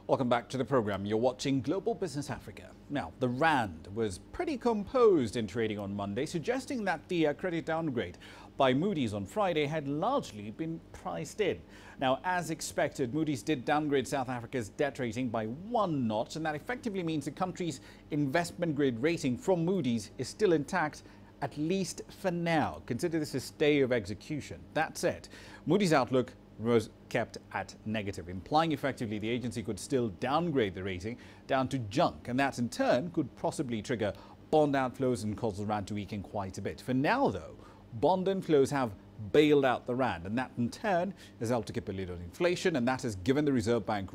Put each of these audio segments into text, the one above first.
Welcome back to the program. You're watching Global Business Africa. Now, the rand was pretty composed in trading on Monday, suggesting that the credit downgrade by Moody's on Friday had largely been priced in. Now, as expected, Moody's did downgrade South Africa's debt rating by one notch, and that effectively means the country's investment grade rating from Moody's is still intact, at least for now. Consider this a stay of execution. That said, Moody's outlook was kept at negative, implying effectively the agency could still downgrade the rating down to junk, and that in turn could possibly trigger bond outflows and cause the rand to weaken quite a bit. For now, though, bond inflows have bailed out the rand, and that in turn has helped to keep a lid on inflation, and that has given the Reserve Bank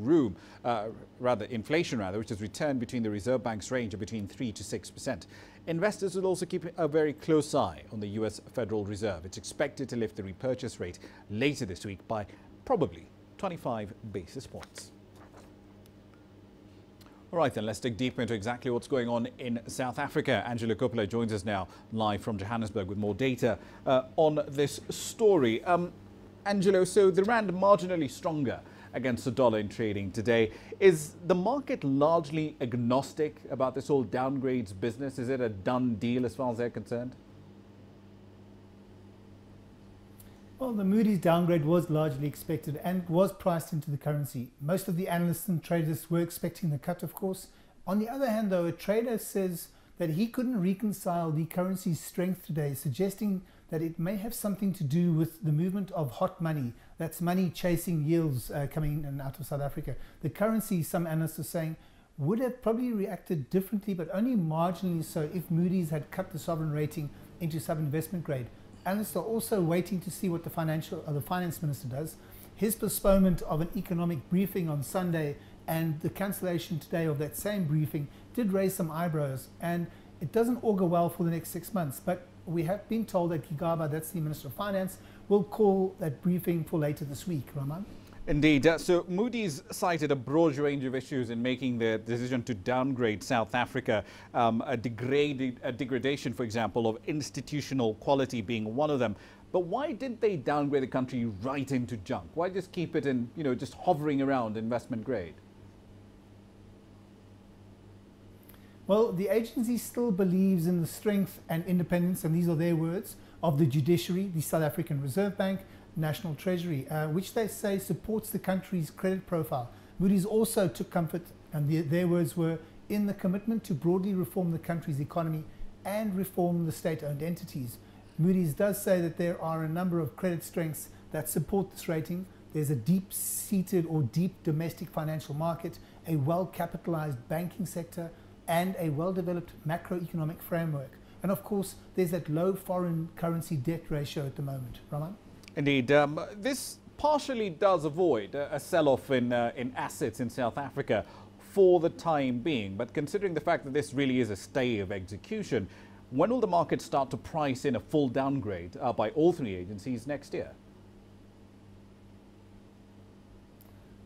inflation, which has returned between the Reserve Bank's range of between 3 to 6%. Investors will also keep a very close eye on the US Federal Reserve. It's expected to lift the repurchase rate later this week by probably 25 basis points. All right, then let's dig deeper into exactly what's going on in South Africa. Angelo Coppola joins us now live from Johannesburg with more data on this story. Angelo, so the rand marginally stronger against the dollar in trading today. Is the market largely agnostic about this whole downgrades business? Is it a done deal as far as they're concerned? Well, the Moody's downgrade was largely expected and was priced into the currency. Most of the analysts and traders were expecting the cut, of course. On the other hand, though, a trader says that he couldn't reconcile the currency's strength today, suggesting that it may have something to do with the movement of hot money. That's money chasing yields coming in and out of South Africa. The currency, some analysts are saying, would have probably reacted differently, but only marginally so if Moody's had cut the sovereign rating into sub-investment grade. Analysts are also waiting to see what the finance minister does. His postponement of an economic briefing on Sunday and the cancellation today of that same briefing did raise some eyebrows, and it doesn't augur well for the next 6 months. But we have been told that Gigaba, that's the Minister of Finance, will call that briefing for later this week, Raman. Indeed. So Moody's cited a broad range of issues in making the decision to downgrade South Africa, a degradation, for example, of institutional quality being one of them. But why did they downgrade the country right into junk? Why just keep it in, just hovering around investment grade? Well, the agency still believes in the strength and independence, and these are their words, of the judiciary, the South African Reserve Bank, National Treasury, which they say supports the country's credit profile. Moody's also took comfort, and their words were, in the commitment to broadly reform the country's economy and reform the state-owned entities. Moody's does say that there are a number of credit strengths that support this rating. There's a deep-seated or deep domestic financial market, a well-capitalized banking sector, and a well-developed macroeconomic framework. And of course, there's that low foreign currency debt ratio at the moment. Raman? Indeed. This partially does avoid a sell-off in assets in South Africa for the time being. But considering the fact that this really is a stay of execution, when will the market start to price in a full downgrade by all three agencies next year?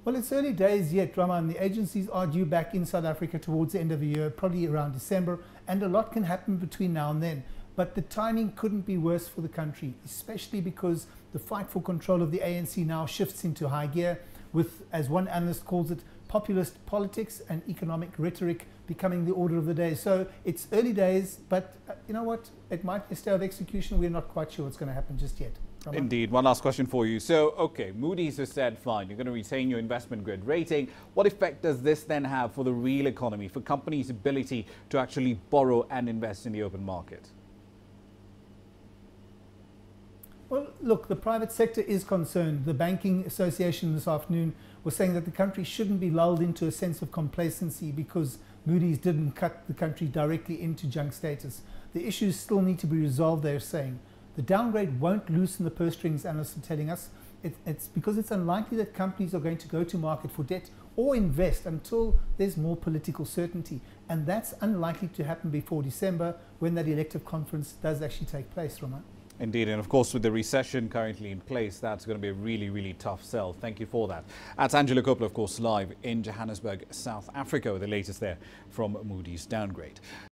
Well, it's early days yet, Raman. The agencies are due back in South Africa towards the end of the year, probably around December, and a lot can happen between now and then. But the timing couldn't be worse for the country, especially because the fight for control of the ANC now shifts into high gear with, as one analyst calls it, populist politics and economic rhetoric becoming the order of the day. So it's early days, but you know what? It might be a stay of execution. We're not quite sure what's going to happen just yet. Indeed. One last question for you. So, okay, Moody's has said, fine, you're going to retain your investment grade rating. What effect does this then have for the real economy, for companies' ability to actually borrow and invest in the open market? Well, look, the private sector is concerned. The Banking Association this afternoon was saying that the country shouldn't be lulled into a sense of complacency because Moody's didn't cut the country directly into junk status. The issues still need to be resolved, they're saying. The downgrade won't loosen the purse strings, analysts are telling us. It's because it's unlikely that companies are going to go to market for debt or invest until there's more political certainty. And that's unlikely to happen before December, when that elective conference does actually take place, Roman. Indeed, and of course with the recession currently in place, that's going to be a really, really tough sell. Thank you for that. That's Angelo Coppola, of course, live in Johannesburg, South Africa, with the latest there from Moody's downgrade.